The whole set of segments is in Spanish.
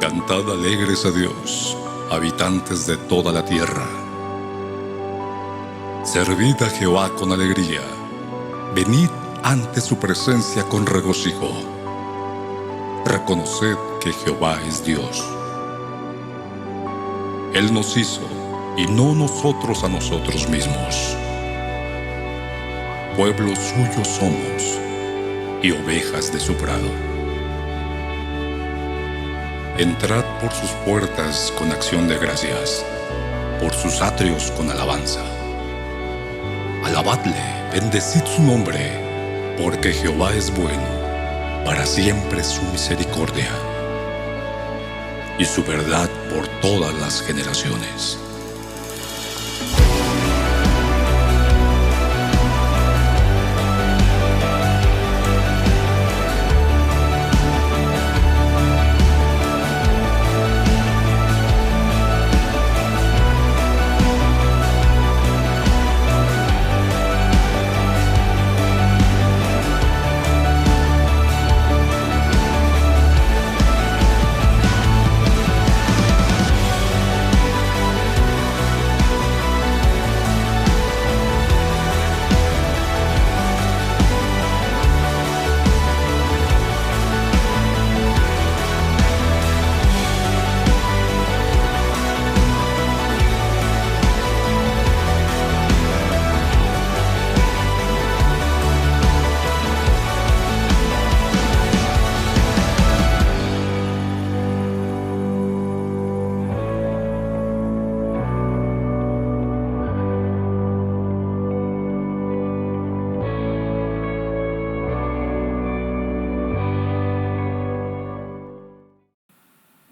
Cantad alegres a Dios, habitantes de toda la tierra. Servid a Jehová con alegría, venid ante su presencia con regocijo. Reconoced que Jehová es Dios. Él nos hizo, y no nosotros a nosotros mismos. Pueblo suyo somos, y ovejas de su prado. Entrad por sus puertas con acción de gracias, por sus atrios con alabanza. Alabadle, bendecid su nombre, porque Jehová es bueno, para siempre su misericordia, y su verdad por todas las generaciones.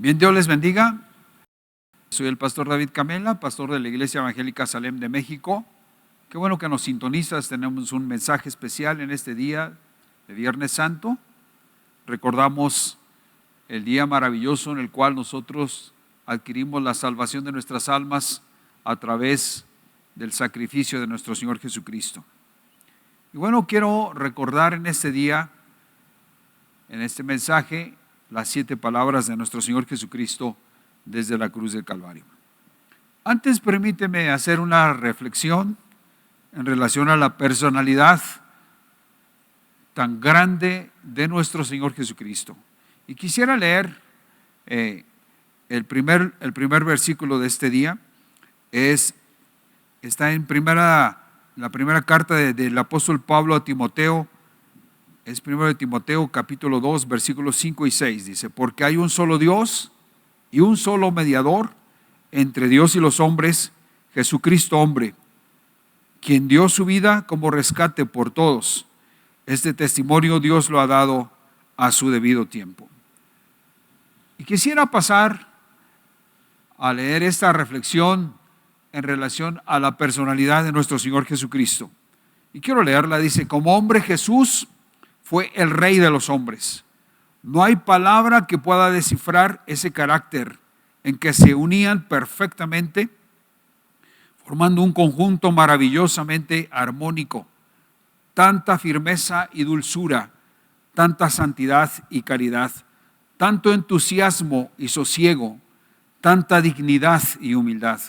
Bien, Dios les bendiga. Soy el pastor David Camela, pastor de la Iglesia Evangélica Salem de México. Qué bueno que nos sintonizas. Tenemos un mensaje especial en este día de Viernes Santo. Recordamos el día maravilloso en el cual nosotros adquirimos la salvación de nuestras almas a través del sacrificio de nuestro Señor Jesucristo. Y bueno, quiero recordar en este día, en este mensaje, las 7 palabras de nuestro Señor Jesucristo desde la cruz del Calvario. Antes permíteme hacer una reflexión en relación a la personalidad tan grande de nuestro Señor Jesucristo. Y quisiera leer el primer versículo de este día. Está en la primera carta del apóstol Pablo a Timoteo. Es 1 Timoteo capítulo 2 versículos 5 y 6. Dice: porque hay un solo Dios y un solo mediador entre Dios y los hombres, Jesucristo hombre, quien dio su vida como rescate por todos. Este testimonio Dios lo ha dado a su debido tiempo. Y quisiera pasar a leer esta reflexión en relación a la personalidad de nuestro Señor Jesucristo. Y quiero leerla. Dice: como hombre Jesús fue el rey de los hombres. No hay palabra que pueda descifrar ese carácter en que se unían perfectamente, formando un conjunto maravillosamente armónico. Tanta firmeza y dulzura, tanta santidad y caridad, tanto entusiasmo y sosiego, tanta dignidad y humildad,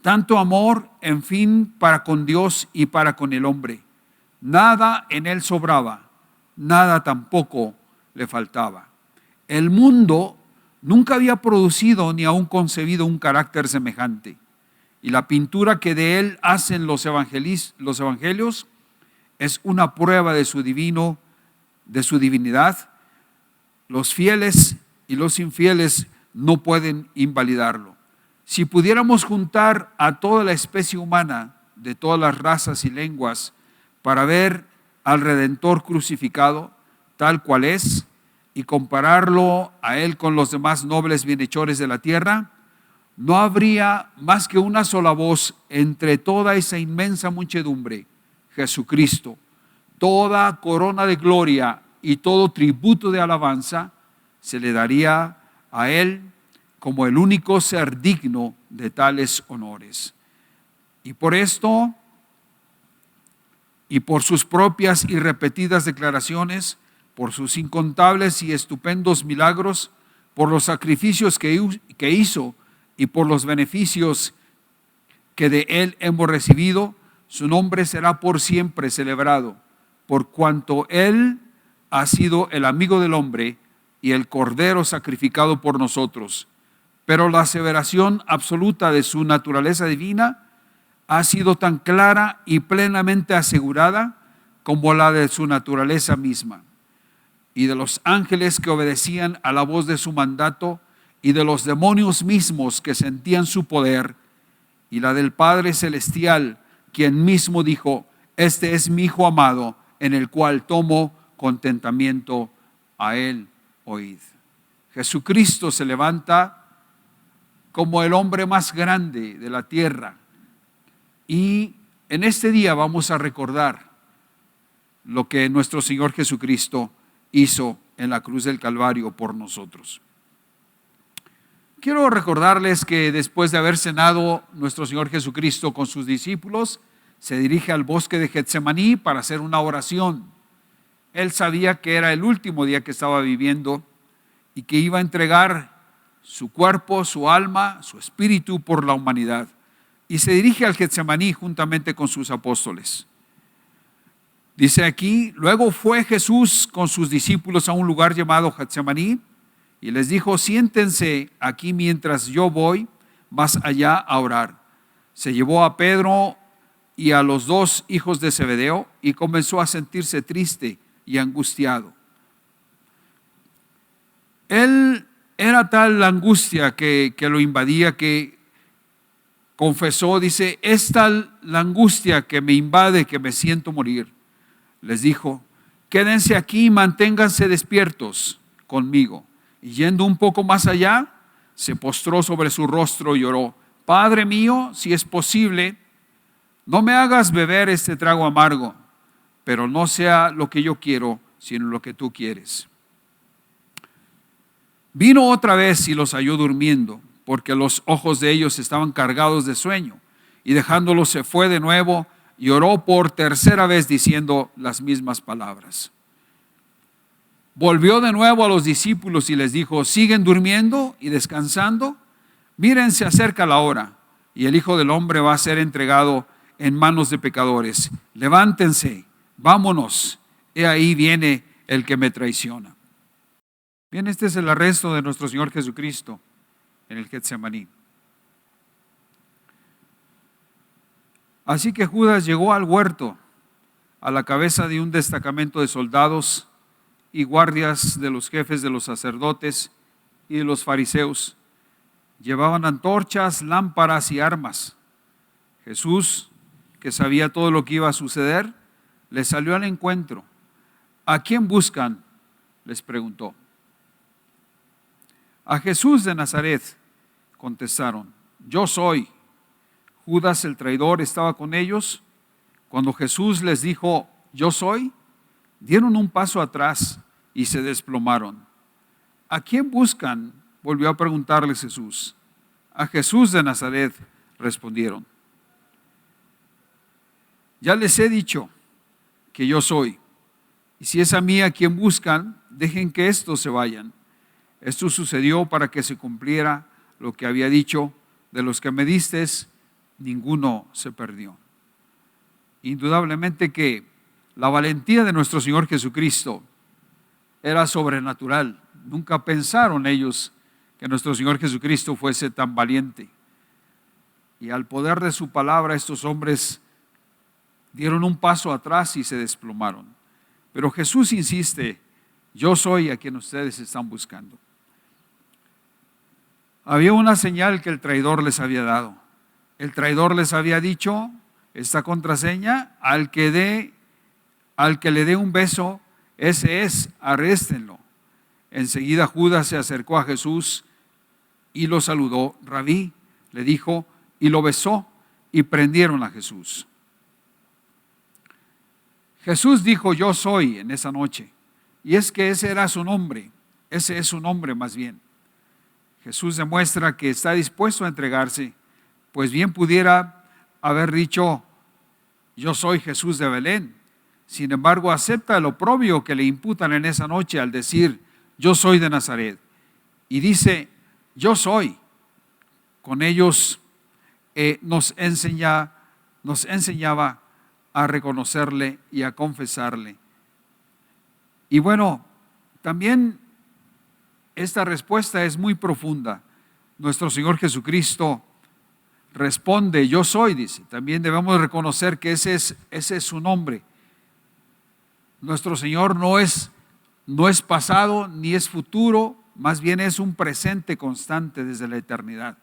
tanto amor, en fin, para con Dios y para con el hombre. Nada en él sobraba, nada tampoco le faltaba. El mundo nunca había producido ni aún concebido un carácter semejante. Y la pintura que de él hacen los evangelios es una prueba de su divinidad. Los fieles y los infieles no pueden invalidarlo. Si pudiéramos juntar a toda la especie humana de todas las razas y lenguas para ver al Redentor crucificado tal cual es y compararlo a él con los demás nobles bienhechores de la tierra, no habría más que una sola voz entre toda esa inmensa muchedumbre: Jesucristo. Toda corona de gloria y todo tributo de alabanza se le daría a él como el único ser digno de tales honores. Y por esto, y por sus propias y repetidas declaraciones, por sus incontables y estupendos milagros, por los sacrificios que hizo y por los beneficios que de él hemos recibido, su nombre será por siempre celebrado, por cuanto él ha sido el amigo del hombre y el cordero sacrificado por nosotros. Pero la aseveración absoluta de su naturaleza divina ha sido tan clara y plenamente asegurada como la de su naturaleza misma. Y de los ángeles que obedecían a la voz de su mandato, y de los demonios mismos que sentían su poder, y la del Padre Celestial, quien mismo dijo: este es mi Hijo amado, en el cual tomo contentamiento, a él oíd. Jesucristo se levanta como el hombre más grande de la tierra, y en este día vamos a recordar lo que nuestro Señor Jesucristo hizo en la cruz del Calvario por nosotros. Quiero recordarles que después de haber cenado nuestro Señor Jesucristo con sus discípulos, se dirige al bosque de Getsemaní para hacer una oración. Él sabía que era el último día que estaba viviendo y que iba a entregar su cuerpo, su alma, su espíritu por la humanidad. Y se dirige al Getsemaní juntamente con sus apóstoles. Dice aquí: luego fue Jesús con sus discípulos a un lugar llamado Getsemaní y les dijo: siéntense aquí mientras yo voy más allá a orar. Se llevó a Pedro y a los dos hijos de Zebedeo y comenzó a sentirse triste y angustiado. Él era tal la angustia que lo invadía, que confesó, dice: es tal la angustia que me invade que me siento morir. Les dijo: quédense aquí y manténganse despiertos conmigo. Y yendo un poco más allá, se postró sobre su rostro y oró: Padre mío, si es posible, no me hagas beber este trago amargo, pero no sea lo que yo quiero, sino lo que tú quieres. Vino otra vez y los halló durmiendo, porque los ojos de ellos estaban cargados de sueño. Y dejándolos se fue de nuevo y oró por tercera vez diciendo las mismas palabras. Volvió de nuevo a los discípulos y les dijo: ¿siguen durmiendo y descansando? Miren, se acerca la hora y el Hijo del Hombre va a ser entregado en manos de pecadores. Levántense, vámonos, he ahí viene el que me traiciona. Bien, este es el arresto de nuestro Señor Jesucristo en el Getsemaní. Así que Judas llegó al huerto a la cabeza de un destacamento de soldados y guardias de los jefes de los sacerdotes y de los fariseos. Llevaban antorchas, lámparas y armas. Jesús, que sabía todo lo que iba a suceder, les salió al encuentro. ¿A quién buscan?, les preguntó. A Jesús de Nazaret, contestaron. Yo soy. Judas el traidor estaba con ellos. Cuando Jesús les dijo: yo soy, dieron un paso atrás y se desplomaron. ¿A quién buscan?, volvió a preguntarles Jesús. A Jesús de Nazaret, respondieron. Ya les he dicho que yo soy, y si es a mí a quien buscan, dejen que estos se vayan. Esto sucedió para que se cumpliera lo que había dicho: de los que me distes, ninguno se perdió. Indudablemente que la valentía de nuestro Señor Jesucristo era sobrenatural. Nunca pensaron ellos que nuestro Señor Jesucristo fuese tan valiente. Y al poder de su palabra, estos hombres dieron un paso atrás y se desplomaron. Pero Jesús insiste: yo soy a quien ustedes están buscando. Había una señal que el traidor les había dado. El traidor les había dicho esta contraseña: al que le dé un beso, ese es, arréstenlo. Enseguida Judas se acercó a Jesús y lo saludó. Rabí, le dijo, y lo besó, y prendieron a Jesús. Jesús dijo: yo soy, en esa noche. Y es que ese era su nombre, ese es su nombre más bien. Jesús demuestra que está dispuesto a entregarse, pues bien pudiera haber dicho: yo soy Jesús de Belén. Sin embargo, acepta el oprobio que le imputan en esa noche al decir: yo soy de Nazaret. y dice, yo soy. Con ellos nos enseñaba a reconocerle y a confesarle. Y bueno, también esta respuesta es muy profunda. Nuestro Señor Jesucristo responde, yo soy, dice. También debemos reconocer que ese es su nombre. Nuestro Señor no es pasado ni es futuro, más bien es un presente constante desde la eternidad.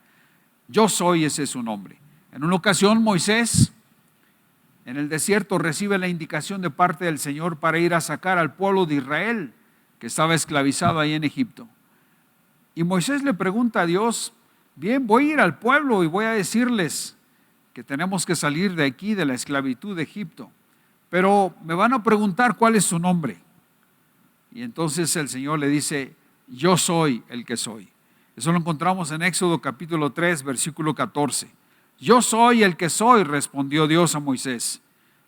Yo soy, ese es su nombre. En una ocasión Moisés en el desierto recibe la indicación de parte del Señor para ir a sacar al pueblo de Israel que estaba esclavizado ahí en Egipto. Y Moisés le pregunta a Dios, bien, voy a ir al pueblo y voy a decirles que tenemos que salir de aquí, de la esclavitud de Egipto, pero me van a preguntar cuál es su nombre. Y entonces el Señor le dice, yo soy el que soy. Eso lo encontramos en Éxodo capítulo 3, versículo 14. Yo soy el que soy, respondió Dios a Moisés.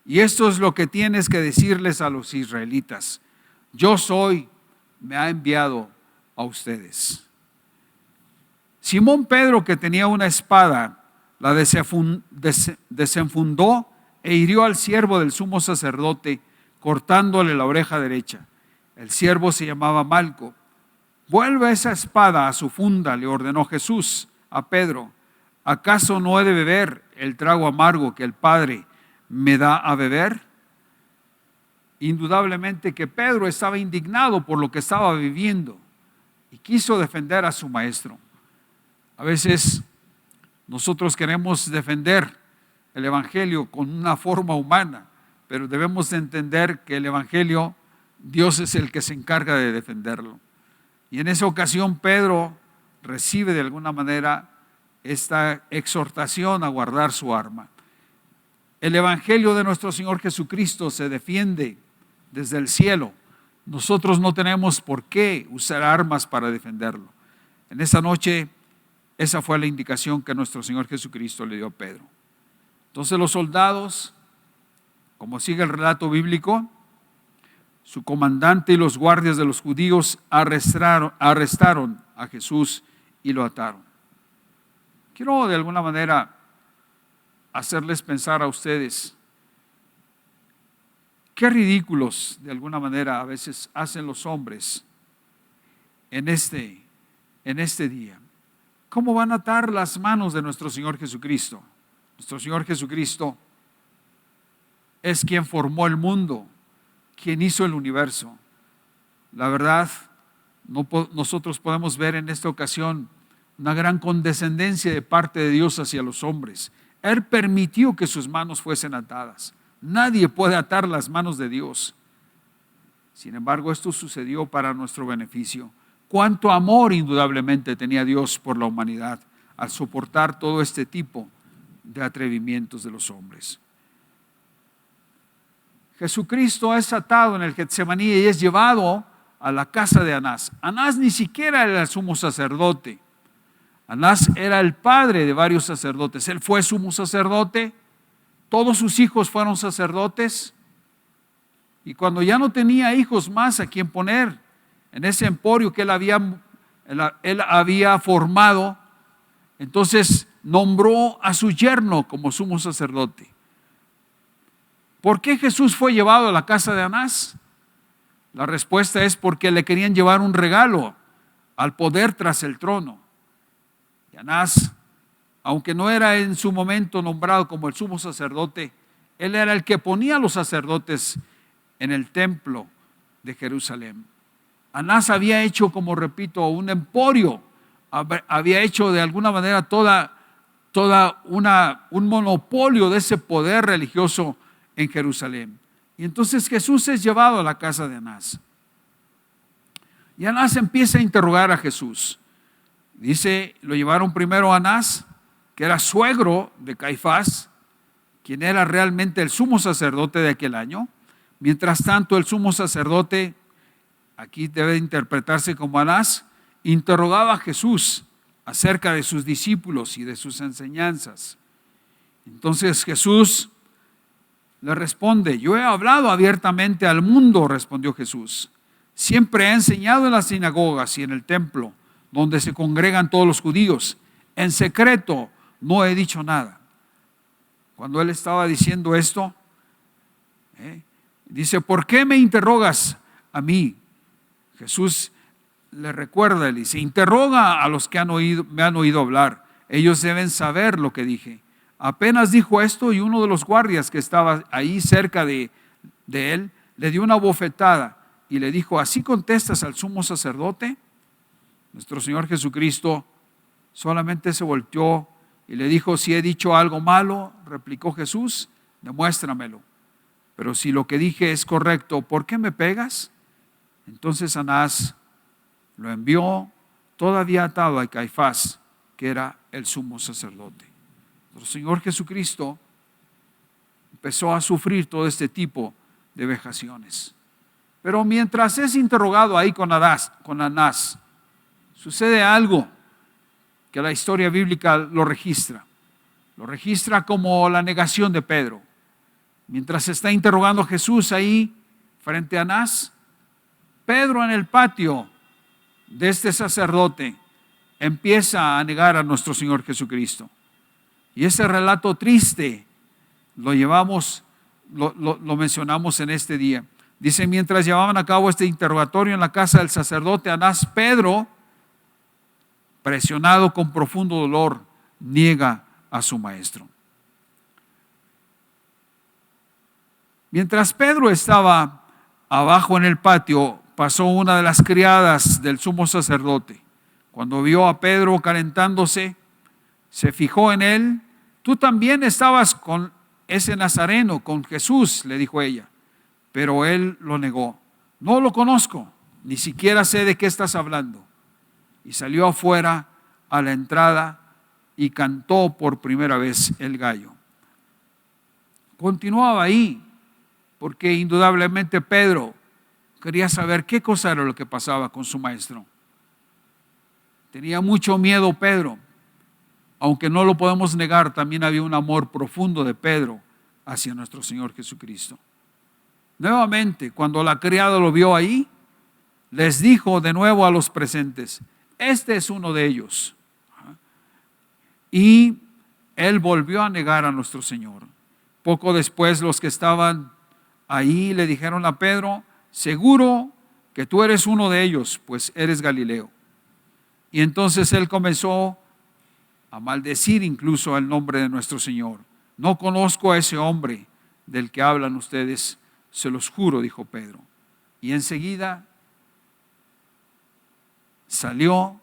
Y esto es lo que tienes que decirles a los israelitas. Yo soy, me ha enviado a ustedes. Simón Pedro, que tenía una espada, la desenfundó e hirió al siervo del sumo sacerdote, cortándole la oreja derecha. El siervo se llamaba Malco. Vuelve esa espada a su funda, le ordenó Jesús a Pedro. ¿Acaso no he de beber el trago amargo que el Padre me da a beber? Indudablemente que Pedro estaba indignado por lo que estaba viviendo y quiso defender a su maestro. A veces nosotros queremos defender el Evangelio con una forma humana, pero debemos de entender que el Evangelio, Dios es el que se encarga de defenderlo. Y en esa ocasión Pedro recibe de alguna manera esta exhortación a guardar su arma. El Evangelio de nuestro Señor Jesucristo se defiende desde el cielo. Nosotros no tenemos por qué usar armas para defenderlo. En esta noche, esa fue la indicación que nuestro Señor Jesucristo le dio a Pedro. Entonces los soldados, como sigue el relato bíblico, su comandante y los guardias de los judíos arrestaron a Jesús y lo ataron. Quiero de alguna manera hacerles pensar a ustedes qué ridículos de alguna manera a veces hacen los hombres en este día. ¿Cómo van a atar las manos de nuestro Señor Jesucristo? Nuestro Señor Jesucristo es quien formó el mundo, quien hizo el universo. La verdad, nosotros podemos ver en esta ocasión una gran condescendencia de parte de Dios hacia los hombres. Él permitió que sus manos fuesen atadas. Nadie puede atar las manos de Dios. Sin embargo, esto sucedió para nuestro beneficio. Cuánto amor indudablemente tenía Dios por la humanidad al soportar todo este tipo de atrevimientos de los hombres. Jesucristo es atado en el Getsemaní y es llevado a la casa de Anás. Anás ni siquiera era el sumo sacerdote. Anás era el padre de varios sacerdotes. Él fue sumo sacerdote. Todos sus hijos fueron sacerdotes. Y cuando ya no tenía hijos más a quien poner en ese emporio que él había formado, entonces nombró a su yerno como sumo sacerdote. ¿Por qué Jesús fue llevado a la casa de Anás? La respuesta es porque le querían llevar un regalo al poder tras el trono. Y Anás, aunque no era en su momento nombrado como el sumo sacerdote, él era el que ponía a los sacerdotes en el templo de Jerusalén. Anás había hecho, como repito, un emporio, había hecho de alguna manera un monopolio de ese poder religioso en Jerusalén. Y entonces Jesús es llevado a la casa de Anás. Y Anás empieza a interrogar a Jesús. Dice, lo llevaron primero a Anás, que era suegro de Caifás, quien era realmente el sumo sacerdote de aquel año. Mientras tanto, el sumo sacerdote, aquí debe interpretarse como Anás, interrogaba a Jesús acerca de sus discípulos y de sus enseñanzas. Entonces Jesús le responde, yo he hablado abiertamente al mundo, respondió Jesús. Siempre he enseñado en las sinagogas y en el templo, donde se congregan todos los judíos. En secreto no he dicho nada. Cuando él estaba diciendo esto, dice, ¿por qué me interrogas a mí? Jesús le recuerda, le dice, interroga a los que me han oído hablar. Ellos deben saber lo que dije. Apenas dijo esto y uno de los guardias que estaba ahí cerca de él le dio una bofetada y le dijo, ¿así contestas al sumo sacerdote? Nuestro Señor Jesucristo solamente se volteó y le dijo, si he dicho algo malo, replicó Jesús, demuéstramelo. Pero si lo que dije es correcto, ¿por qué me pegas? Entonces Anás lo envió todavía atado a Caifás, que era el sumo sacerdote. Nuestro Señor Jesucristo empezó a sufrir todo este tipo de vejaciones. Pero mientras es interrogado ahí con Anás, sucede algo que la historia bíblica lo registra. Lo registra como la negación de Pedro. Mientras está interrogando a Jesús ahí frente a Anás, Pedro en el patio de este sacerdote empieza a negar a nuestro Señor Jesucristo. Y ese relato triste lo mencionamos en este día. Dice, mientras llevaban a cabo este interrogatorio en la casa del sacerdote Anás, Pedro, presionado con profundo dolor, niega a su maestro. Mientras Pedro estaba abajo en el patio, pasó una de las criadas del sumo sacerdote. Cuando vio a Pedro calentándose, se fijó en él. Tú también estabas con ese nazareno, con Jesús, le dijo ella. Pero él lo negó. No lo conozco, ni siquiera sé de qué estás hablando. Y salió afuera a la entrada y cantó por primera vez el gallo. Continuaba ahí, porque indudablemente Pedro quería saber qué cosa era lo que pasaba con su maestro. Tenía mucho miedo Pedro, aunque no lo podemos negar, también había un amor profundo de Pedro hacia nuestro Señor Jesucristo. Nuevamente, cuando la criada lo vio ahí, les dijo de nuevo a los presentes, este es uno de ellos. Y él volvió a negar a nuestro Señor. Poco después los que estaban ahí le dijeron a Pedro, seguro que tú eres uno de ellos, pues eres Galileo. Y entonces él comenzó a maldecir incluso el nombre de nuestro Señor. No conozco a ese hombre del que hablan ustedes, se los juro, dijo Pedro. Y enseguida salió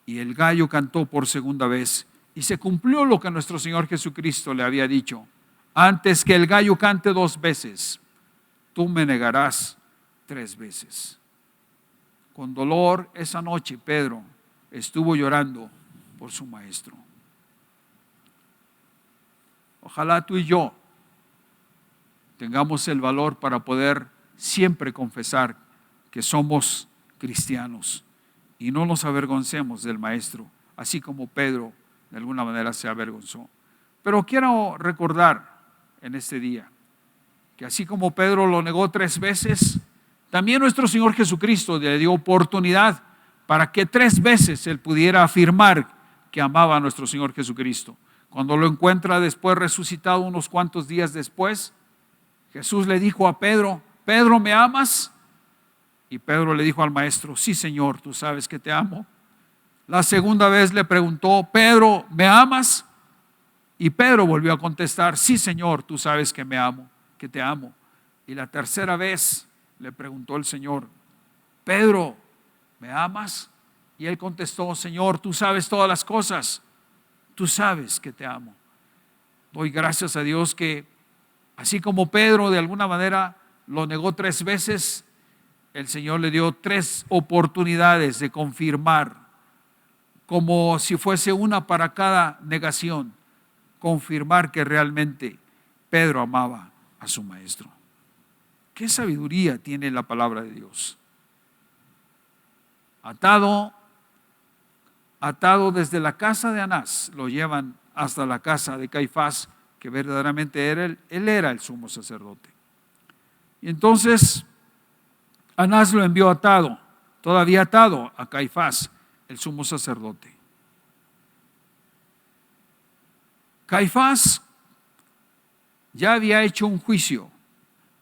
y el gallo cantó por segunda vez. Y se cumplió lo que nuestro Señor Jesucristo le había dicho. Antes que el gallo cante 2 veces, tú me negarás 3 veces. Con dolor esa noche Pedro estuvo llorando por su maestro. Ojalá tú y yo tengamos el valor para poder siempre confesar que somos cristianos y no nos avergoncemos del maestro, así como Pedro de alguna manera se avergonzó. Pero quiero recordar en este día que así como Pedro lo negó 3 veces, también nuestro Señor Jesucristo le dio oportunidad para que 3 veces él pudiera afirmar que amaba a nuestro Señor Jesucristo. Cuando lo encuentra después resucitado unos cuantos días después, Jesús le dijo a Pedro, Pedro, ¿me amas? Y Pedro le dijo al maestro, sí Señor, tú sabes que te amo. La segunda vez le preguntó, Pedro, ¿me amas? Y Pedro volvió a contestar, sí Señor, tú sabes que me amo, que te amo. Y la tercera vez le preguntó el Señor, Pedro, ¿me amas? Y él contestó, Señor, tú sabes todas las cosas, tú sabes que te amo. Doy gracias a Dios que así como Pedro de alguna manera lo negó 3 veces, el Señor le dio 3 oportunidades de confirmar, como si fuese una para cada negación, confirmar que realmente Pedro amaba a su maestro. ¿Qué sabiduría tiene la palabra de Dios? Atado desde la casa de Anás, lo llevan hasta la casa de Caifás, que verdaderamente él era el sumo sacerdote. Y entonces Anás lo envió todavía atado a Caifás, el sumo sacerdote. Caifás ya había hecho un juicio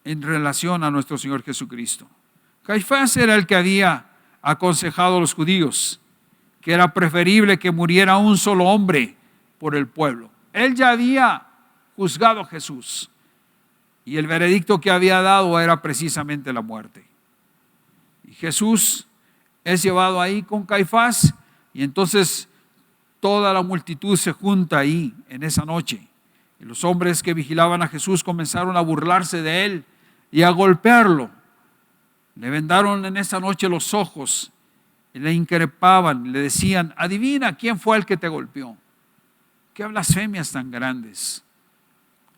en relación a nuestro Señor Jesucristo. Caifás era el que había aconsejado a los judíos que era preferible que muriera un solo hombre por el pueblo. Él ya había juzgado a Jesús y el veredicto que había dado era precisamente la muerte. Y Jesús es llevado ahí con Caifás y entonces toda la multitud se junta ahí en esa noche. Y los hombres que vigilaban a Jesús comenzaron a burlarse de él y a golpearlo. Le vendaron en esa noche los ojos y le increpaban, le decían: adivina quién fue el que te golpeó. Qué blasfemias tan grandes.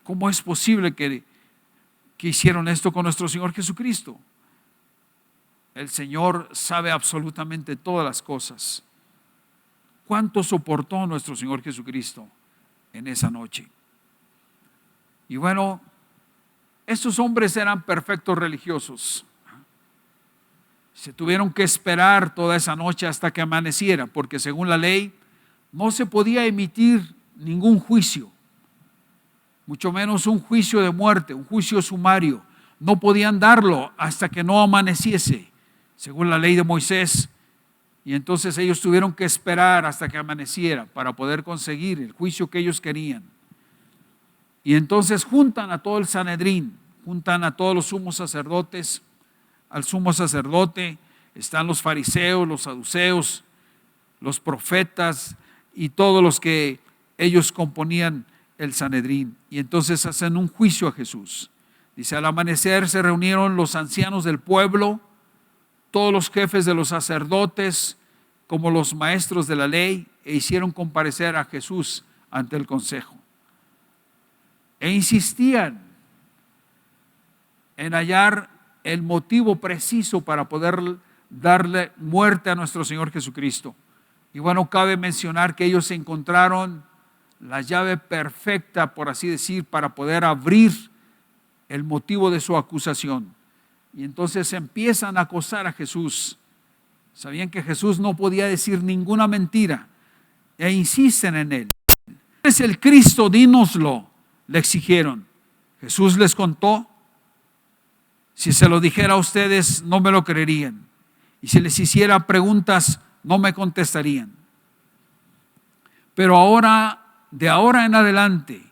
¿Cómo es posible que hicieron esto con nuestro Señor Jesucristo? El Señor sabe absolutamente todas las cosas. ¿Cuánto soportó nuestro Señor Jesucristo en esa noche? Y bueno, estos hombres eran perfectos religiosos. Se tuvieron que esperar toda esa noche hasta que amaneciera, porque según la ley no se podía emitir ningún juicio, mucho menos un juicio de muerte, un juicio sumario. No podían darlo hasta que no amaneciese, según la ley de Moisés. Y entonces ellos tuvieron que esperar hasta que amaneciera para poder conseguir el juicio que ellos querían. Y entonces juntan a todo el Sanedrín, juntan a todos los sumos sacerdotes, al sumo sacerdote, están los fariseos, los saduceos, los profetas y todos los que ellos componían el Sanedrín. Y entonces hacen un juicio a Jesús. Dice: al amanecer se reunieron los ancianos del pueblo, todos los jefes de los sacerdotes, como los maestros de la ley, e hicieron comparecer a Jesús ante el consejo. E insistían en hallar el motivo preciso para poder darle muerte a nuestro Señor Jesucristo. Y bueno, cabe mencionar que ellos encontraron la llave perfecta, por así decir, para poder abrir el motivo de su acusación. Y entonces empiezan a acosar a Jesús. Sabían que Jesús no podía decir ninguna mentira e insisten en él. ¿Es el Cristo? Dínoslo, le exigieron. Jesús les contó: si se lo dijera a ustedes, no me lo creerían. Y si les hiciera preguntas, no me contestarían. Pero ahora, de ahora en adelante,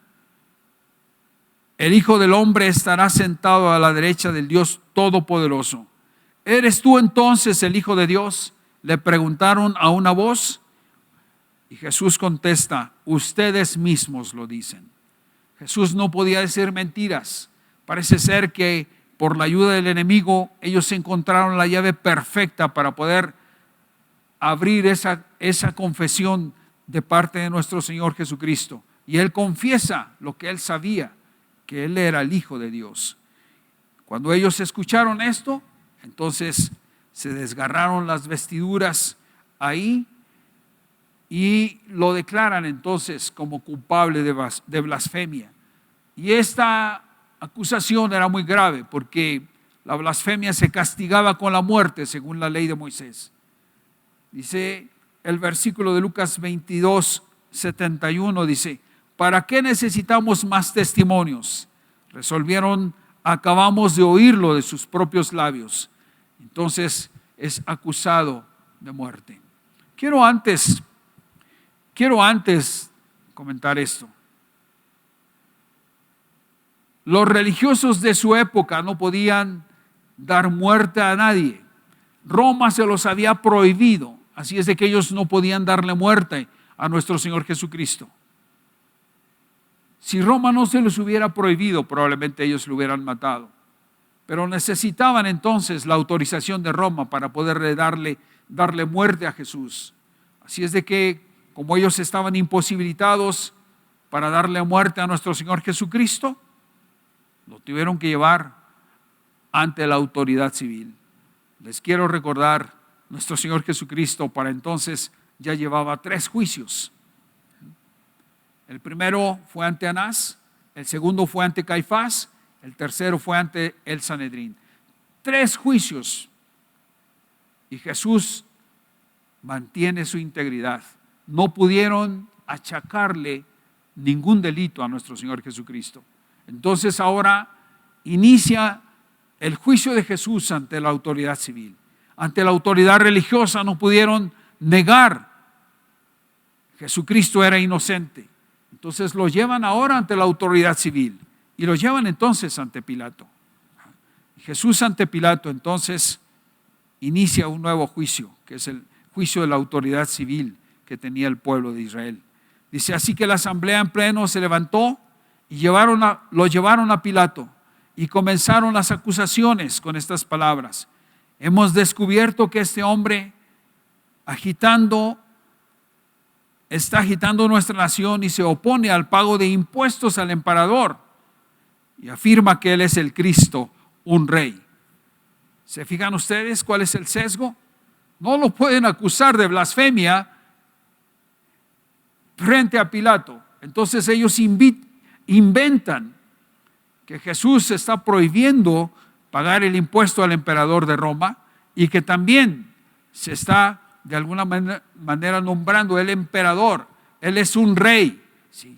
el Hijo del Hombre estará sentado a la derecha del Dios Todopoderoso. ¿Eres tú entonces el Hijo de Dios?, le preguntaron a una voz. Y Jesús contesta: ustedes mismos lo dicen. Jesús no podía decir mentiras. Parece ser que por la ayuda del enemigo ellos encontraron la llave perfecta para poder abrir esa confesión de parte de nuestro Señor Jesucristo. Y Él confiesa lo que Él sabía, que Él era el Hijo de Dios. Cuando ellos escucharon esto, entonces se desgarraron las vestiduras ahí y lo declaran entonces como culpable de blasfemia. Y esta acusación era muy grave porque la blasfemia se castigaba con la muerte según la ley de Moisés. Dice el versículo de Lucas 22:71, dice: ¿para qué necesitamos más testimonios? Resolvieron: acabamos de oírlo de sus propios labios. Entonces es acusado de muerte. Quiero antes comentar esto. Los religiosos de su época no podían dar muerte a nadie. Roma se los había prohibido, así es de que ellos no podían darle muerte a nuestro Señor Jesucristo. Si Roma no se los hubiera prohibido, probablemente ellos lo hubieran matado. Pero necesitaban entonces la autorización de Roma para poder darle muerte a Jesús. Así es de que, como ellos estaban imposibilitados para darle muerte a nuestro Señor Jesucristo, lo tuvieron que llevar ante la autoridad civil. Les quiero recordar, nuestro Señor Jesucristo para entonces ya llevaba 3 juicios. El primero fue ante Anás, el segundo fue ante Caifás, el tercero fue ante el Sanedrín. 3 juicios. Y Jesús mantiene su integridad. No pudieron achacarle ningún delito a nuestro Señor Jesucristo. Entonces ahora inicia el juicio de Jesús ante la autoridad civil. Ante la autoridad religiosa no pudieron negar Jesucristo era inocente. Entonces lo llevan ahora ante la autoridad civil y lo llevan entonces ante Pilato. Jesús ante Pilato entonces inicia un nuevo juicio, que es el juicio de la autoridad civil que tenía el pueblo de Israel. Dice, así que la asamblea en pleno se levantó y lo llevaron a Pilato y comenzaron las acusaciones con estas palabras. Hemos descubierto que este hombre está agitando nuestra nación y se opone al pago de impuestos al emperador y afirma que él es el Cristo, un rey. ¿Se fijan ustedes cuál es el sesgo? No lo pueden acusar de blasfemia frente a Pilato. Entonces ellos inventan que Jesús está prohibiendo pagar el impuesto al emperador de Roma y que también se está de alguna manera nombrando el emperador. Él es un rey. ¿Sí?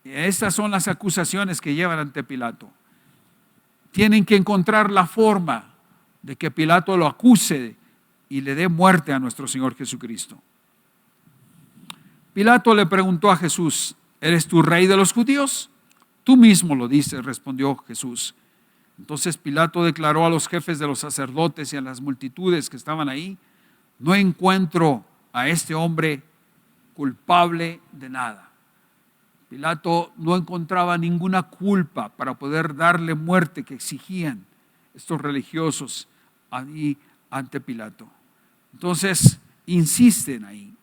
Estas son las acusaciones que llevan ante Pilato. Tienen que encontrar la forma de que Pilato lo acuse y le dé muerte a nuestro Señor Jesucristo. Pilato le preguntó a Jesús, ¿eres tú rey de los judíos? Tú mismo lo dices, respondió Jesús. Entonces Pilato declaró a los jefes de los sacerdotes y a las multitudes que estaban ahí, no encuentro a este hombre culpable de nada. Pilato no encontraba ninguna culpa para poder darle muerte que exigían estos religiosos ahí ante Pilato. Entonces insisten ahí.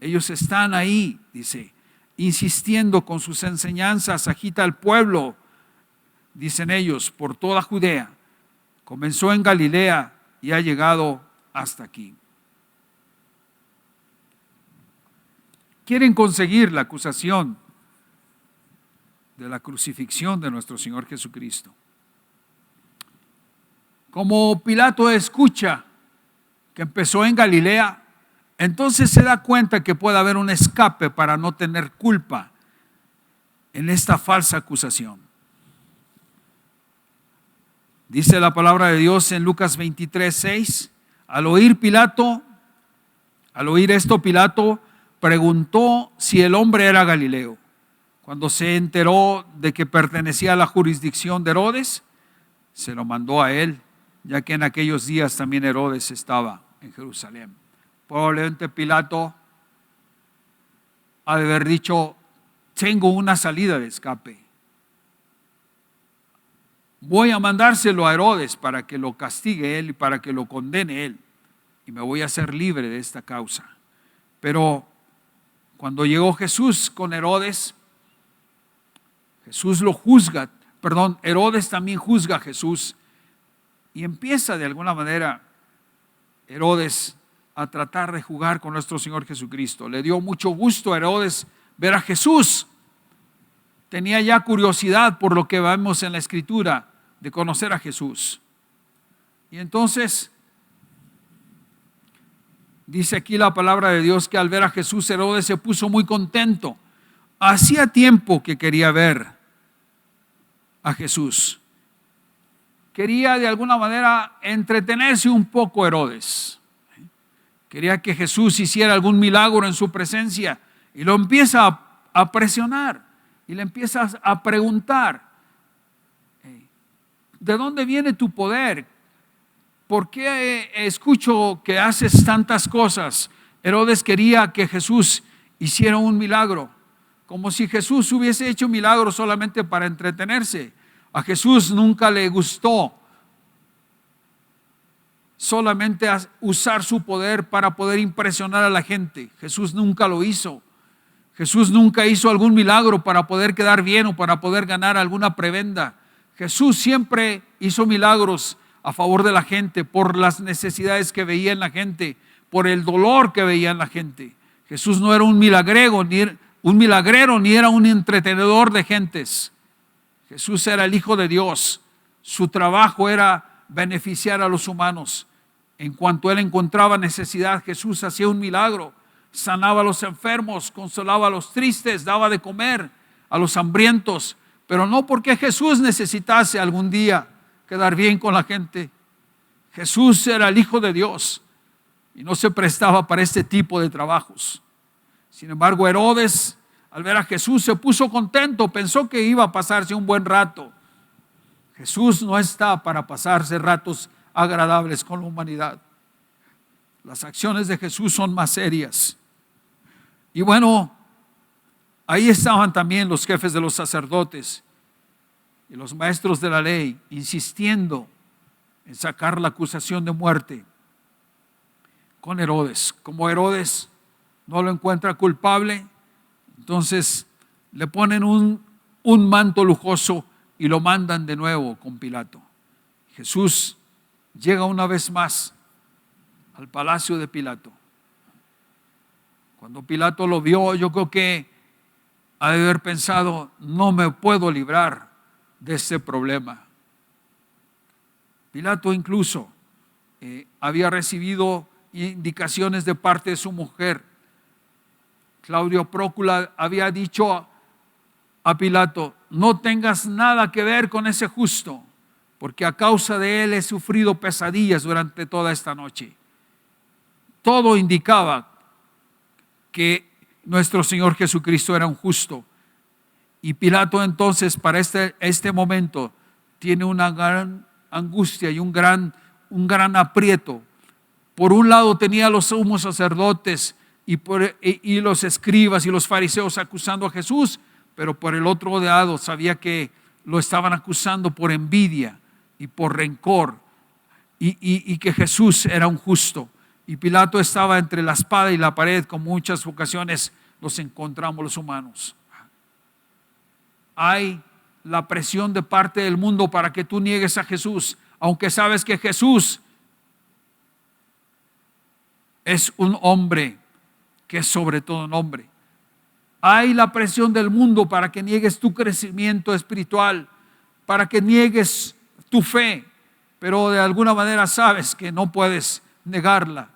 Ellos están ahí, dice, insistiendo con sus enseñanzas, agita al pueblo, dicen ellos, por toda Judea. Comenzó en Galilea y ha llegado hasta aquí. Quieren conseguir la acusación de la crucifixión de nuestro Señor Jesucristo. Como Pilato escucha que empezó en Galilea, entonces se da cuenta que puede haber un escape para no tener culpa en esta falsa acusación. Dice la palabra de Dios en Lucas 23:6, al oír esto, Pilato preguntó si el hombre era Galileo. Cuando se enteró de que pertenecía a la jurisdicción de Herodes, se lo mandó a él, ya que en aquellos días también Herodes estaba en Jerusalén. Probablemente Pilato ha de haber dicho, tengo una salida de escape. Voy a mandárselo a Herodes para que lo castigue él y para que lo condene él. Y me voy a hacer libre de esta causa. Pero cuando llegó Jesús con Herodes, Herodes también juzga a Jesús. Y empieza de alguna manera Herodes a tratar de jugar con nuestro Señor Jesucristo. Le dio mucho gusto a Herodes ver a Jesús. Tenía ya curiosidad por lo que vemos en la Escritura de conocer a Jesús. Y entonces dice aquí la palabra de Dios que al ver a Jesús, Herodes se puso muy contento. Hacía tiempo que quería ver a Jesús. Quería de alguna manera entretenerse un poco Herodes. Quería que Jesús hiciera algún milagro en su presencia y lo empieza a presionar y le empieza a preguntar, ¿de dónde viene tu poder? ¿Por qué escucho que haces tantas cosas? Herodes quería que Jesús hiciera un milagro, como si Jesús hubiese hecho milagros solamente para entretenerse. A Jesús nunca le gustó solamente usar su poder para poder impresionar a la gente. Jesús nunca lo hizo. Jesús nunca hizo algún milagro para poder quedar bien o para poder ganar alguna prebenda. Jesús siempre hizo milagros a favor de la gente, por las necesidades que veía en la gente, por el dolor que veía en la gente. Jesús no era un milagrero, ni era un entretenedor de gentes. Jesús era el Hijo de Dios. Su trabajo era beneficiar a los humanos En cuanto él encontraba necesidad, Jesús hacía un milagro, sanaba a los enfermos, consolaba a los tristes, daba de comer a los hambrientos, pero no porque Jesús necesitase algún día quedar bien con la gente. Jesús era el Hijo de Dios y no se prestaba para este tipo de trabajos. Sin embargo, Herodes, al ver a Jesús, se puso contento, pensó que iba a pasarse un buen rato. Jesús no está para pasarse ratos agradables con la humanidad. Las acciones de Jesús son más serias. Y bueno, ahí estaban también los jefes de los sacerdotes y los maestros de la ley, insistiendo en sacar la acusación de muerte con Herodes. Como Herodes no lo encuentra culpable, entonces le ponen un manto lujoso y lo mandan de nuevo con Pilato. Jesús llega una vez más al palacio de Pilato. Cuando Pilato lo vio, yo creo que ha de haber pensado, no me puedo librar de este problema. Pilato incluso había recibido indicaciones de parte de su mujer. Claudio Prócula había dicho a Pilato, no tengas nada que ver con ese justo, porque a causa de él he sufrido pesadillas durante toda esta noche. Todo indicaba que nuestro Señor Jesucristo era un justo. Y Pilato entonces para este momento tiene una gran angustia y un gran aprieto. Por un lado tenía a los sumos sacerdotes y los escribas y los fariseos acusando a Jesús, pero por el otro lado sabía que lo estaban acusando por envidia y por rencor y que Jesús era un justo. Y Pilato estaba entre la espada y la pared, como muchas ocasiones los encontramos los humanos. Hay la presión de parte del mundo para que tú niegues a Jesús, aunque sabes que Jesús es un hombre que es sobre todo nombre. Hay la presión del mundo para que niegues tu crecimiento espiritual, para que niegues tu fe, pero de alguna manera sabes que no puedes negarla,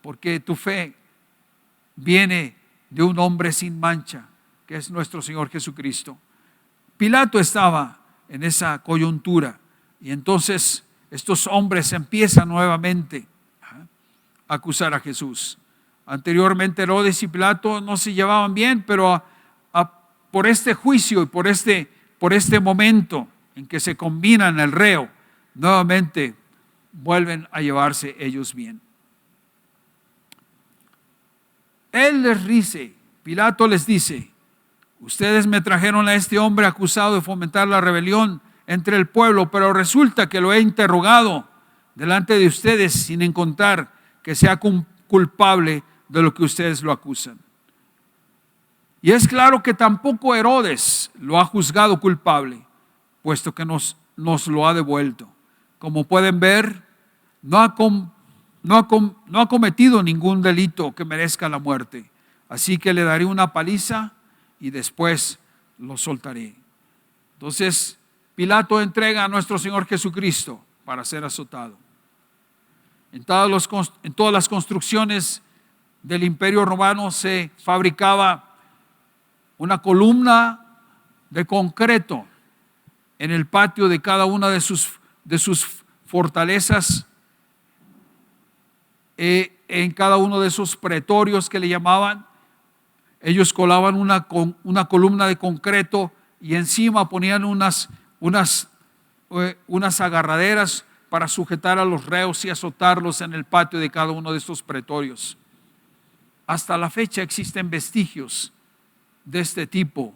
porque tu fe viene de un hombre sin mancha, que es nuestro Señor Jesucristo. Pilato estaba en esa coyuntura y entonces estos hombres empiezan nuevamente a acusar a Jesús. Anteriormente Herodes y Pilato no se llevaban bien, pero por este juicio y por este momento en que se combinan el reo, nuevamente vuelven a llevarse ellos bien. Él les dice, Pilato les dice, ustedes me trajeron a este hombre acusado de fomentar la rebelión entre el pueblo, pero resulta que lo he interrogado delante de ustedes sin encontrar que sea culpable de lo que ustedes lo acusan. Y es claro que tampoco Herodes lo ha juzgado culpable, puesto que nos lo ha devuelto. Como pueden ver, no ha cometido ningún delito que merezca la muerte. Así que le daré una paliza y después lo soltaré. Entonces, Pilato entrega a nuestro Señor Jesucristo para ser azotado. En todas las construcciones del Imperio Romano se fabricaba una columna de concreto en el patio de cada una de sus fortalezas, en cada uno de esos pretorios que le llamaban. Ellos colaban una columna de concreto y encima ponían unas agarraderas para sujetar a los reos y azotarlos en el patio de cada uno de estos pretorios. Hasta la fecha existen vestigios de este tipo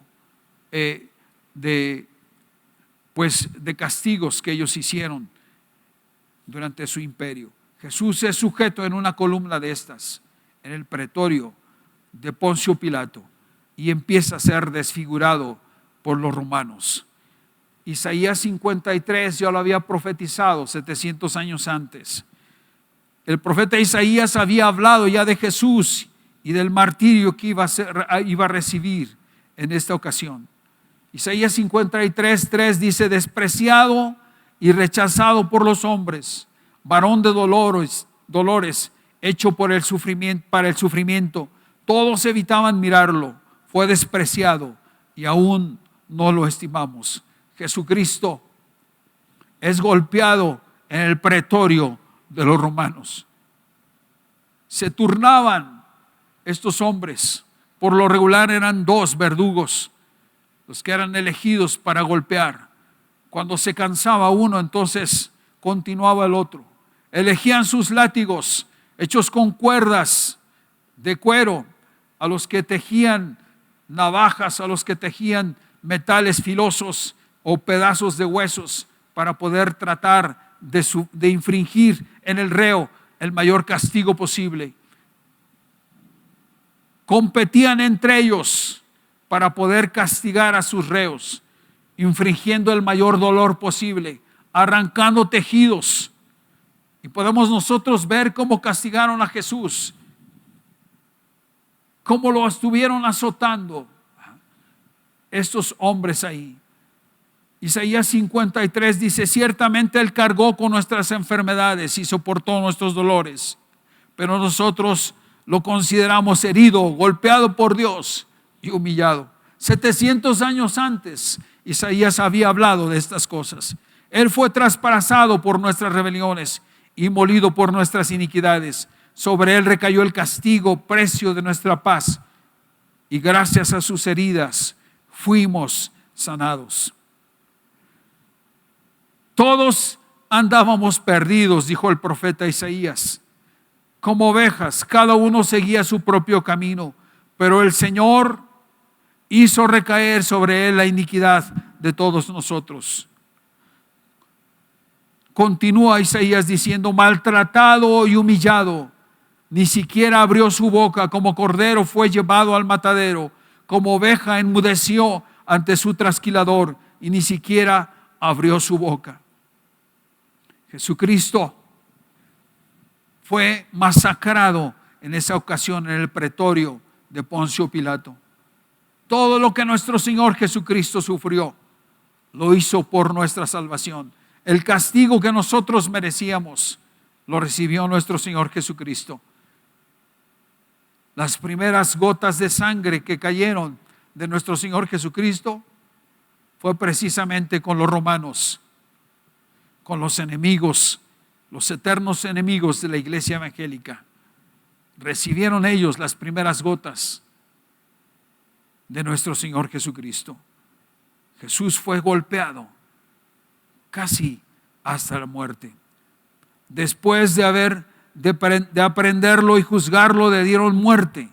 de castigos que ellos hicieron durante su imperio. Jesús es sujeto en una columna de estas, en el pretorio de Poncio Pilato, y empieza a ser desfigurado por los romanos. Isaías 53 ya lo había profetizado 700 años antes. El profeta Isaías había hablado ya de Jesús y del martirio que iba a recibir en esta ocasión. Isaías 53:3 dice: despreciado y rechazado por los hombres, varón de dolores dolores, hecho por el sufrimiento, para el sufrimiento. Todos evitaban mirarlo. Fue despreciado y aún no lo estimamos. Jesucristo es golpeado en el pretorio de los romanos. Se turnaban estos hombres. Por lo regular eran 2 verdugos los que eran elegidos para golpear. Cuando se cansaba uno, entonces continuaba el otro. Elegían sus látigos hechos con cuerdas de cuero, a los que tejían navajas, a los que tejían metales filosos o pedazos de huesos, para poder tratar de infringir en el reo el mayor castigo posible. Competían entre ellos para poder castigar a sus reos, infringiendo el mayor dolor posible, arrancando tejidos. Y podemos nosotros ver cómo castigaron a Jesús, cómo lo estuvieron azotando estos hombres ahí. Isaías 53 dice: ciertamente Él cargó con nuestras enfermedades y soportó nuestros dolores, pero nosotros lo consideramos herido, golpeado por Dios y humillado. 700 años antes, Isaías había hablado de estas cosas. Él fue traspasado por nuestras rebeliones y molido por nuestras iniquidades. Sobre Él recayó el castigo, precio de nuestra paz, y gracias a sus heridas fuimos sanados. Todos andábamos perdidos, dijo el profeta Isaías, como ovejas, cada uno seguía su propio camino, pero el Señor hizo recaer sobre Él la iniquidad de todos nosotros. Continúa Isaías diciendo: maltratado y humillado, ni siquiera abrió su boca, como cordero fue llevado al matadero, como oveja enmudeció ante su trasquilador, y ni siquiera abrió su boca. Jesucristo fue masacrado en esa ocasión en el pretorio de Poncio Pilato. Todo lo que nuestro Señor Jesucristo sufrió, lo hizo por nuestra salvación. El castigo que nosotros merecíamos, lo recibió nuestro Señor Jesucristo. Las primeras gotas de sangre que cayeron de nuestro Señor Jesucristo fue precisamente con los romanos, con los enemigos, los eternos enemigos de la iglesia evangélica. Recibieron ellos las primeras gotas de nuestro Señor Jesucristo. Jesús fue golpeado casi hasta la muerte. Después de aprenderlo y juzgarlo, le dieron muerte.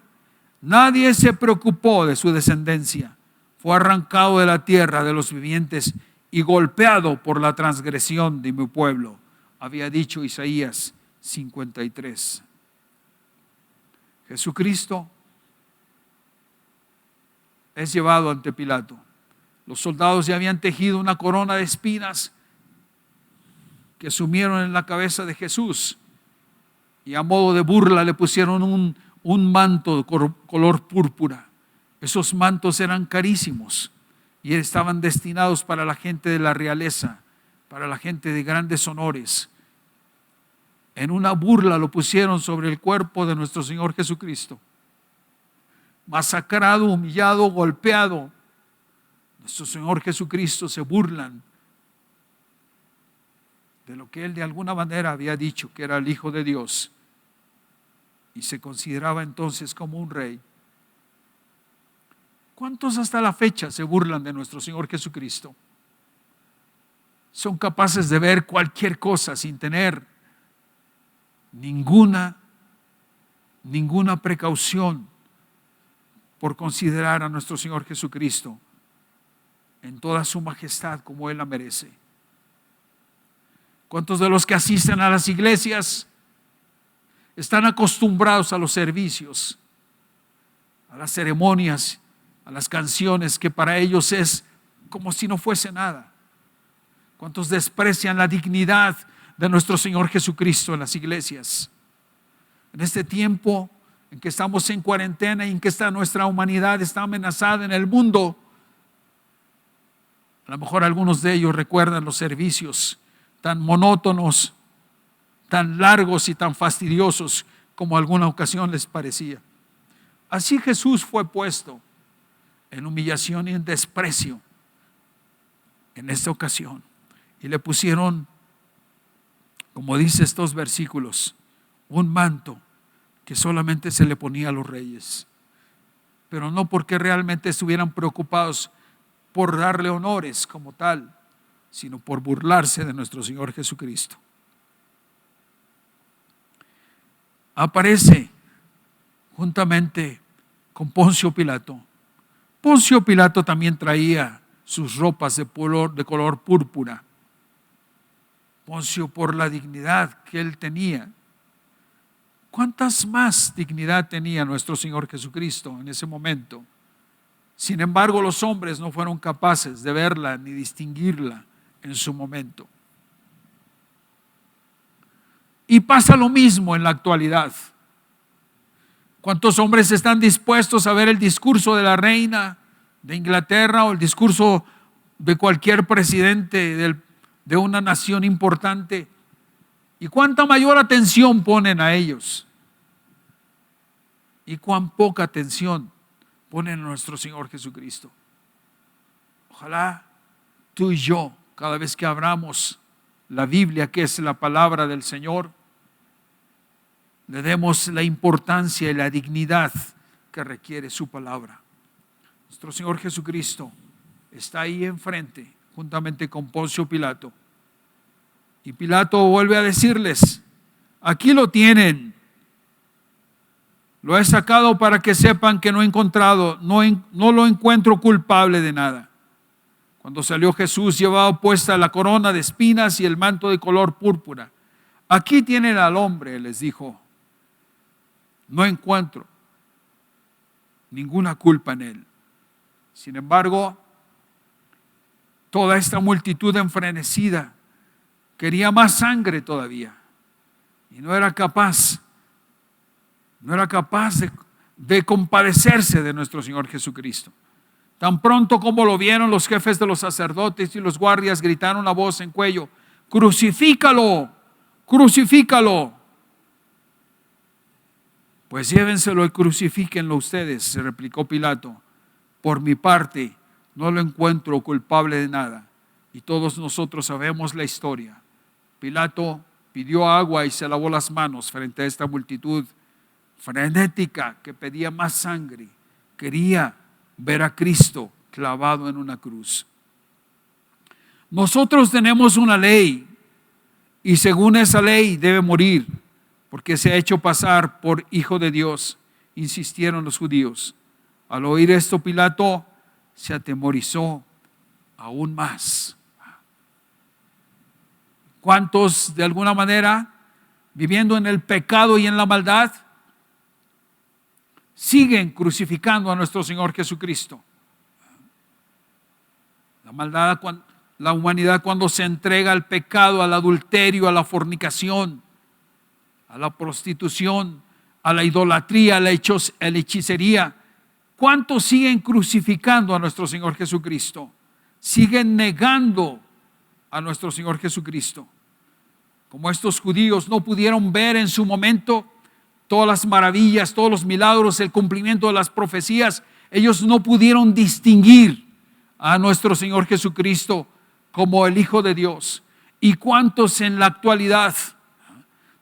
Nadie se preocupó de su descendencia. Fue arrancado de la tierra de los vivientes y golpeado por la transgresión de mi pueblo, había dicho Isaías 53. Jesucristo es llevado ante Pilato. Los soldados ya habían tejido una corona de espinas que sumieron en la cabeza de Jesús, y a modo de burla le pusieron un manto de color púrpura. Esos mantos eran carísimos y estaban destinados para la gente de la realeza, para la gente de grandes honores. En una burla lo pusieron sobre el cuerpo de nuestro Señor Jesucristo. Masacrado, humillado, golpeado, nuestro Señor Jesucristo se burlan de lo que Él de alguna manera había dicho, que era el Hijo de Dios, y se consideraba entonces como un rey. ¿Cuántos hasta la fecha se burlan de nuestro Señor Jesucristo? Son capaces de ver cualquier cosa sin tener ninguna precaución por considerar a nuestro Señor Jesucristo en toda su majestad como Él la merece. ¿Cuántos de los que asisten a las iglesias están acostumbrados a los servicios, a las ceremonias, a las canciones, que para ellos es como si no fuese nada? ¿Cuántos desprecian la dignidad de nuestro Señor Jesucristo en las iglesias? En este tiempo en que estamos en cuarentena y en que nuestra humanidad está amenazada en el mundo, a lo mejor algunos de ellos recuerdan los servicios tan monótonos, tan largos y tan fastidiosos como alguna ocasión les parecía. Así Jesús fue puesto en humillación y en desprecio en esta ocasión. Y le pusieron, como dice estos versículos, un manto que solamente se le ponía a los reyes. Pero no porque realmente estuvieran preocupados por darle honores como tal, sino por burlarse de nuestro Señor Jesucristo. Aparece juntamente con Poncio Pilato. Poncio Pilato también traía sus ropas de color púrpura. Poncio, por la dignidad que él tenía. ¿Cuántas más dignidad tenía nuestro Señor Jesucristo en ese momento? Sin embargo, los hombres no fueron capaces de verla ni distinguirla en su momento. Y pasa lo mismo en la actualidad. ¿Cuántos hombres están dispuestos a ver el discurso de la reina de Inglaterra o el discurso de cualquier presidente de una nación importante? ¿Y cuánta mayor atención ponen a ellos? ¿Y cuán poca atención ponen a nuestro Señor Jesucristo? Ojalá tú y yo, cada vez que abramos la Biblia, que es la palabra del Señor, le demos la importancia y la dignidad que requiere su palabra. Nuestro Señor Jesucristo está ahí enfrente, juntamente con Poncio Pilato. Y Pilato vuelve a decirles: aquí lo tienen. Lo he sacado para que sepan que no lo encuentro culpable de nada. Cuando salió Jesús, llevaba puesta la corona de espinas y el manto de color púrpura. Aquí tienen al hombre, les dijo. No encuentro ninguna culpa en él. Sin embargo, toda esta multitud enfrenecida quería más sangre todavía y no era capaz de compadecerse de nuestro Señor Jesucristo. Tan pronto como lo vieron, los jefes de los sacerdotes y los guardias gritaron a voz en cuello: crucifícalo, crucifícalo. Pues llévenselo y crucifíquenlo ustedes, se replicó Pilato. Por mi parte, no lo encuentro culpable de nada. Y todos nosotros sabemos la historia. Pilato pidió agua y se lavó las manos frente a esta multitud frenética que pedía más sangre. Quería ver a Cristo clavado en una cruz. Nosotros tenemos una ley y según esa ley debe morir porque se ha hecho pasar por hijo de Dios, insistieron los judíos. Al oír esto, Pilato se atemorizó aún más. ¿Cuántos de alguna manera, viviendo en el pecado y en la maldad, siguen crucificando a nuestro Señor Jesucristo? La maldad, la humanidad cuando se entrega al pecado, al adulterio, a la fornicación, a la prostitución, a la idolatría, a la hechicería. ¿Cuántos siguen crucificando a nuestro Señor Jesucristo? Siguen negando a nuestro Señor Jesucristo. Como estos judíos no pudieron ver en su momento todas las maravillas, todos los milagros, el cumplimiento de las profecías, ellos no pudieron distinguir a nuestro Señor Jesucristo como el Hijo de Dios. ¿Y cuántos en la actualidad,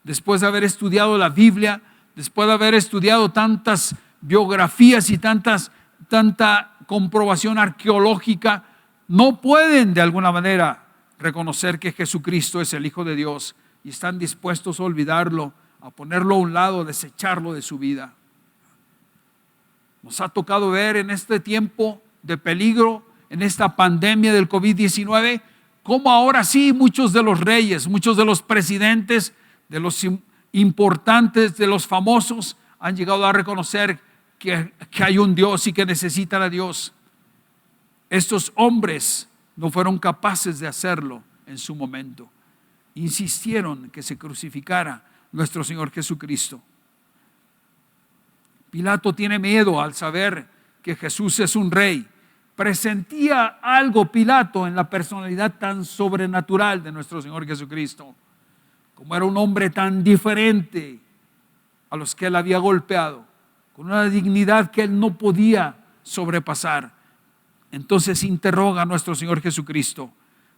después de haber estudiado la Biblia, después de haber estudiado tantas biografías y tanta comprobación arqueológica, no pueden de alguna manera reconocer que Jesucristo es el Hijo de Dios y están dispuestos a olvidarlo, a ponerlo a un lado, a desecharlo de su vida? Nos ha tocado ver en este tiempo de peligro, en esta pandemia del COVID-19, cómo ahora sí muchos de los reyes, muchos de los presidentes, de los importantes, de los famosos, han llegado a reconocer que hay un Dios y que necesitan a Dios. Estos hombres no fueron capaces de hacerlo en su momento. Insistieron que se crucificara nuestro Señor Jesucristo. Pilato tiene miedo al saber que Jesús es un rey. Presentía algo Pilato en la personalidad tan sobrenatural de nuestro Señor Jesucristo. como era un hombre tan diferente a los que él había golpeado, con una dignidad que él no podía sobrepasar, entonces interroga a nuestro Señor Jesucristo.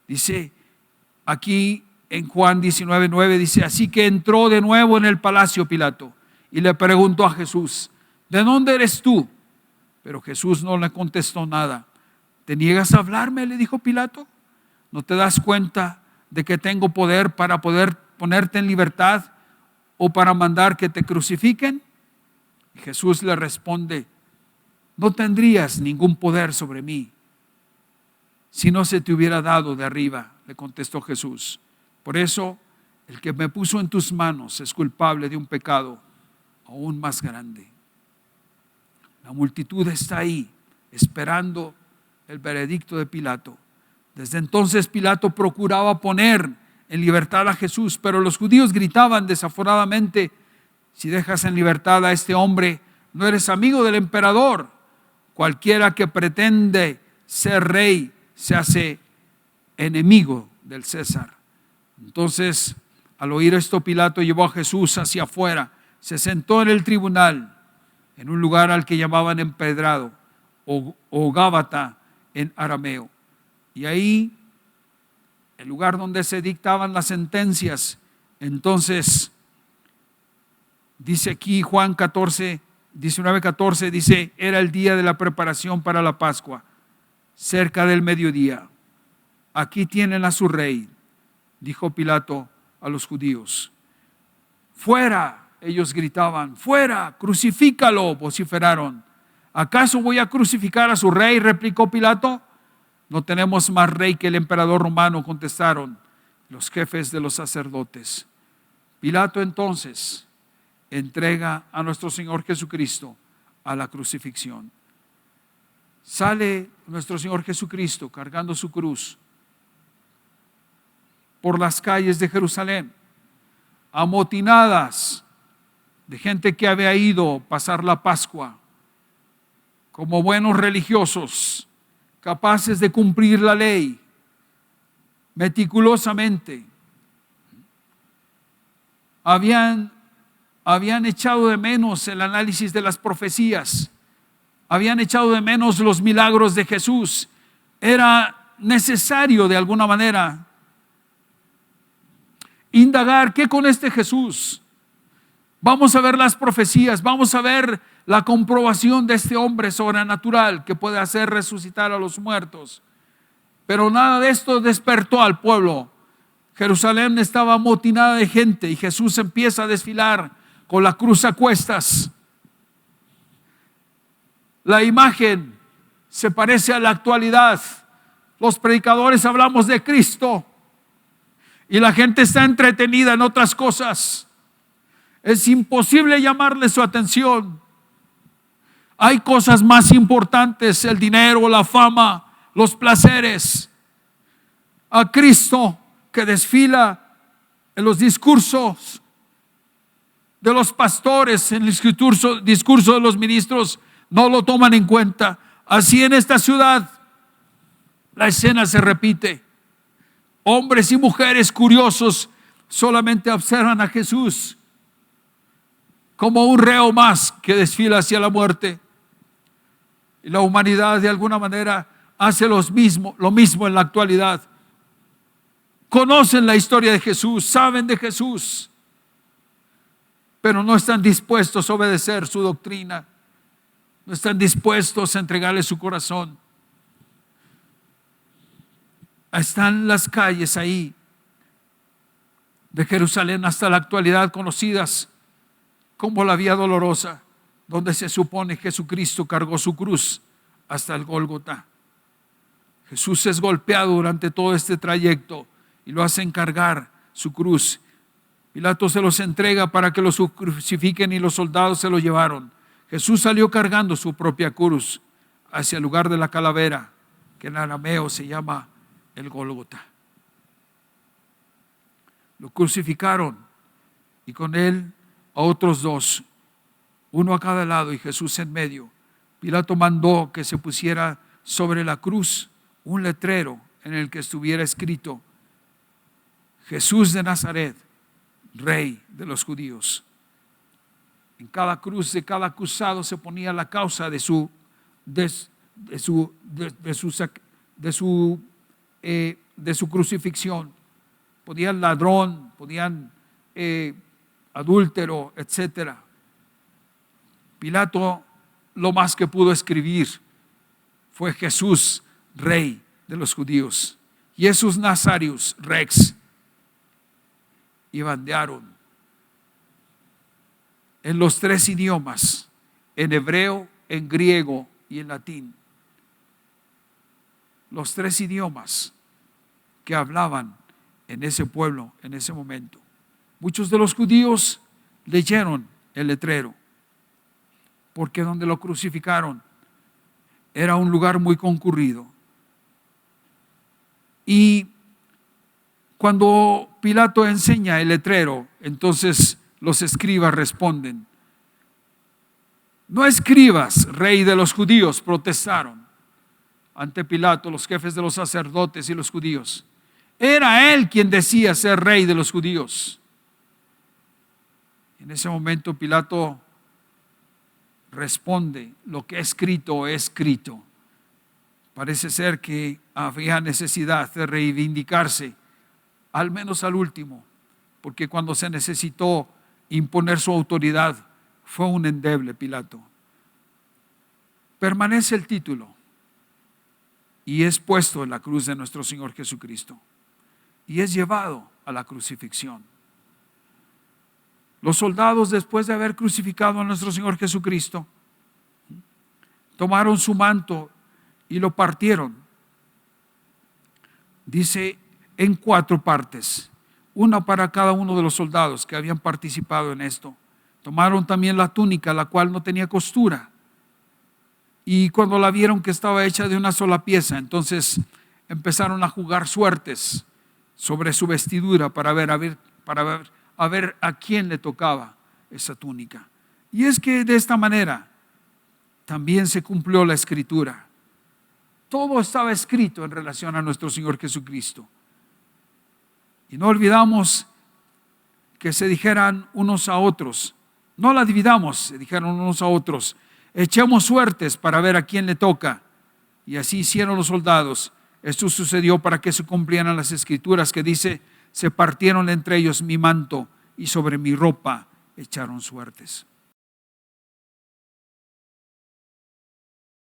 Dice aquí en Juan 19:9, dice: así que entró de nuevo en el palacio Pilato y le preguntó a Jesús: ¿de dónde eres tú? Pero Jesús no le contestó nada. ¿Te niegas a hablarme?, le dijo Pilato. ¿No te das cuenta de que tengo poder para poder ponerte en libertad o para mandar que te crucifiquen? Y Jesús le responde: no tendrías ningún poder sobre mí si no se te hubiera dado de arriba, le contestó Jesús. Por eso, el que me puso en tus manos es culpable de un pecado aún más grande. La multitud está ahí esperando el veredicto de Pilato. Desde entonces Pilato procuraba poner en libertad a Jesús, pero los judíos gritaban desaforadamente: si dejas en libertad a este hombre, no eres amigo del emperador. Cualquiera que pretende ser rey se hace enemigo del César. Entonces, al oír esto, Pilato llevó a Jesús hacia afuera, se sentó en el tribunal, en un lugar al que llamaban Empedrado o Gábata en arameo. Y ahí, el lugar donde se dictaban las sentencias. Entonces, dice aquí Juan 19:14, dice: era el día de la preparación para la Pascua, cerca del mediodía. Aquí tienen a su rey, dijo Pilato a los judíos. Fuera, ellos gritaban, fuera, crucifícalo, vociferaron. ¿Acaso voy a crucificar a su rey?, replicó Pilato. No tenemos más rey que el emperador romano, contestaron los jefes de los sacerdotes. Pilato entonces entrega a nuestro Señor Jesucristo a la crucifixión. Sale nuestro Señor Jesucristo cargando su cruz por las calles de Jerusalén, amotinadas de gente que había ido a pasar la Pascua como buenos religiosos, capaces de cumplir la ley meticulosamente. Habían echado de menos el análisis de las profecías, habían echado de menos los milagros de Jesús. Era necesario de alguna manera indagar: ¿qué con este Jesús? Vamos a ver las profecías, vamos a ver la comprobación de este hombre sobrenatural que puede hacer resucitar a los muertos. Pero nada de esto despertó al pueblo. Jerusalén estaba amotinada de gente y Jesús empieza a desfilar con la cruz a cuestas. La imagen se parece a la actualidad. Los predicadores hablamos de Cristo y la gente está entretenida en otras cosas. Es imposible llamarle su atención. Hay cosas más importantes: el dinero, la fama, los placeres. A Cristo, que desfila en los discursos de los pastores, en el discurso de los ministros, no lo toman en cuenta. Así en esta ciudad la escena se repite. Hombres y mujeres curiosos solamente observan a Jesús como un reo más que desfila hacia la muerte. Y la humanidad de alguna manera hace lo mismo en la actualidad. Conocen la historia de Jesús, saben de Jesús, pero no están dispuestos a obedecer su doctrina, no están dispuestos a entregarle su corazón. Están las calles ahí de Jerusalén hasta la actualidad conocidas como la Vía Dolorosa, donde se supone Jesucristo cargó su cruz hasta el Gólgota. Jesús es golpeado durante todo este trayecto y lo hacen cargar su cruz. Pilato se los entrega para que los crucifiquen y los soldados se lo llevaron. Jesús salió cargando su propia cruz hacia el lugar de la calavera, que en arameo se llama el Gólgota. Lo crucificaron y con él a otros dos, uno a cada lado y Jesús en medio. Pilato mandó que se pusiera sobre la cruz un letrero en el que estuviera escrito: Jesús de Nazaret, Rey de los judíos. En cada cruz de cada acusado se ponía la causa de su crucifixión. Podían ladrón, podían adúltero, etc. Pilato lo más que pudo escribir fue Jesús, Rey de los judíos. Jesús Nazarius Rex. Y bandearon en los 3 idiomas, en hebreo, en griego y en latín. Los 3 idiomas que hablaban en ese pueblo, en ese momento. Muchos de los judíos leyeron el letrero, porque donde lo crucificaron era un lugar muy concurrido. Y cuando Pilato enseña el letrero, entonces los escribas responden: no escribas, Rey de los judíos, protestaron ante Pilato los jefes de los sacerdotes y los judíos. Era él quien decía ser Rey de los judíos. En ese momento Pilato responde: lo que he escrito, he escrito. Parece ser que había necesidad de reivindicarse, al menos al último, porque cuando se necesitó imponer su autoridad, fue un endeble Pilato. Permanece el título y es puesto en la cruz de nuestro Señor Jesucristo y es llevado a la crucifixión. Los soldados, después de haber crucificado a nuestro Señor Jesucristo, tomaron su manto y lo partieron, dice, en 4 partes, una para cada uno de los soldados que habían participado en esto. Tomaron también la túnica, la cual no tenía costura, y cuando la vieron que estaba hecha de una sola pieza, entonces empezaron a jugar suertes sobre su vestidura para ver a quién le tocaba esa túnica. Y es que de esta manera también se cumplió la escritura. Todo estaba escrito en relación a nuestro Señor Jesucristo. Y no olvidamos que se dijeran unos a otros, no la dividamos, se dijeron unos a otros, echemos suertes para ver a quién le toca. Y así hicieron los soldados. Esto sucedió para que se cumplieran las escrituras que dice: se partieron entre ellos mi manto y sobre mi ropa echaron suertes.